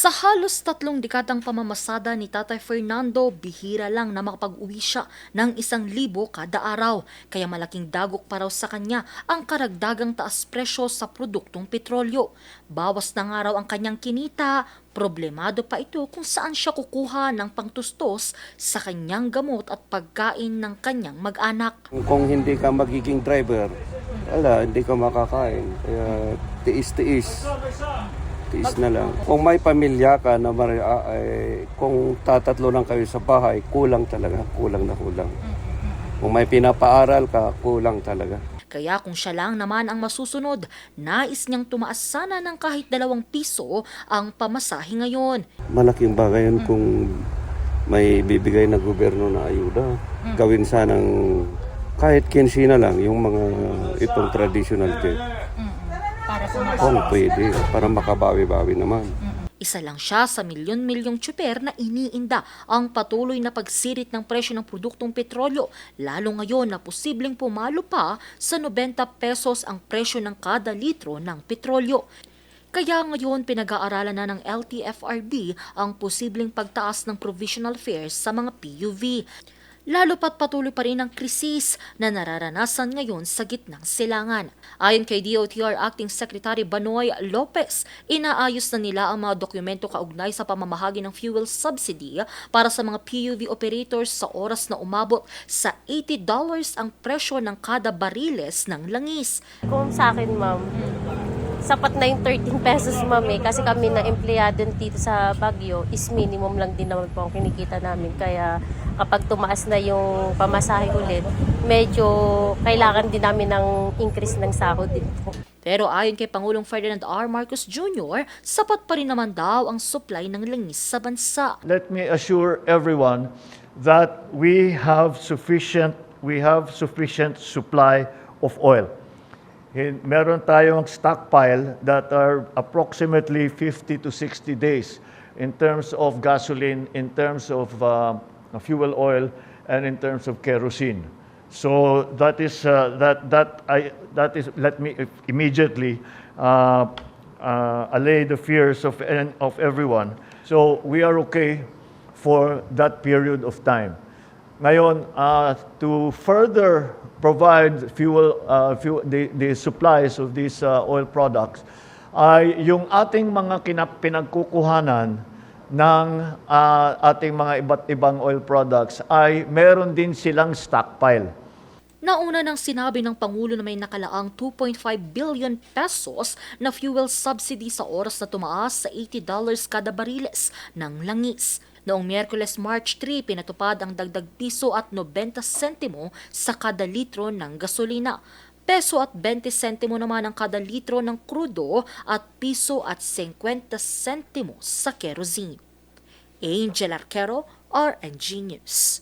Sa halos 3 dekadang pamamasada ni Tatay Fernando, bihira lang na makapag-uwi siya ng 1,000 kada araw. Kaya malaking dagok pa raw sa kanya ang karagdagang taas presyo sa produktong petrolyo. Bawas na nga raw ang kanyang kinita, problemado pa ito kung saan siya kukuha ng pangtustos sa kanyang gamot at pagkain ng kanyang mag-anak. Kung hindi ka magiging driver, hindi ka makakain. Kaya tiis-tiis. Tiis na lang. Kung may pamilya ka na kung tatatlo lang kayo sa bahay, kulang talaga. Kulang na kulang. Kung may pinapaaral ka, kulang talaga. Kaya kung siya lang naman ang masusunod, nais niyang tumaas sana ng kahit 2 piso ang pamasahe ngayon. Malaking bagay yun kung may bibigay na gobyerno na ayuda. Gawin sanang kahit 15 na lang yung mga itong traditional jet. Kung pwede, para makabawi-bawi naman. Isa lang siya sa milyon-milyong tsuper na iniinda ang patuloy na pagsirit ng presyo ng produktong petrolyo, lalo ngayon na posibleng pumalo pa sa 90 pesos ang presyo ng kada litro ng petrolyo. Kaya ngayon pinag-aaralan na ng LTFRB ang posibleng pagtaas ng provisional fares sa mga PUV. Lalo pat patuloy pa rin ang krisis na nararanasan ngayon sa gitnang silangan. Ayon kay DOTR Acting Secretary Banoy Lopez, inaayos na nila ang mga dokumento kaugnay sa pamamahagi ng fuel subsidy para sa mga PUV operators sa oras na umabot sa $80 ang presyo ng kada bariles ng langis. Kung sa akin, ma'am, sapat na yung 13 pesos, ma'am, kasi kami na empleyado dito sa Baguio is minimum lang din naman po ang kinikita namin. Kaya kapag tumaas na yung pamasahe ulit, medyo kailangan din namin ng increase ng sahod din po. Pero ayon kay Pangulong Ferdinand R. Marcos Jr., sapat pa rin naman daw ang supply ng langis sa bansa. Let me assure everyone that we have sufficient supply of oil. Meron tayong stockpile that are approximately 50 to 60 days in terms of gasoline, in terms of fuel oil, and in terms of kerosene. So that is let me immediately allay the fears of everyone. So we are okay for that period of time. Ngayon, to further provide the supplies of these oil products, ay yung ating mga pinagkukuhanan ng ating mga iba't ibang oil products ay meron din silang stockpile. Nauna nang sinabi ng Pangulo na may nakalaang 2.5 billion pesos na fuel subsidy sa oras na tumaas sa $80 kada bariles ng langis. Noong Miyerkules March 3, pinatupad ang dagdag piso at 90 sentimo sa kada litro ng gasolina. Peso at 20 sentimo naman ang kada litro ng krudo at piso at 50 sentimo sa kerosene. Angel Arquero, RNG News.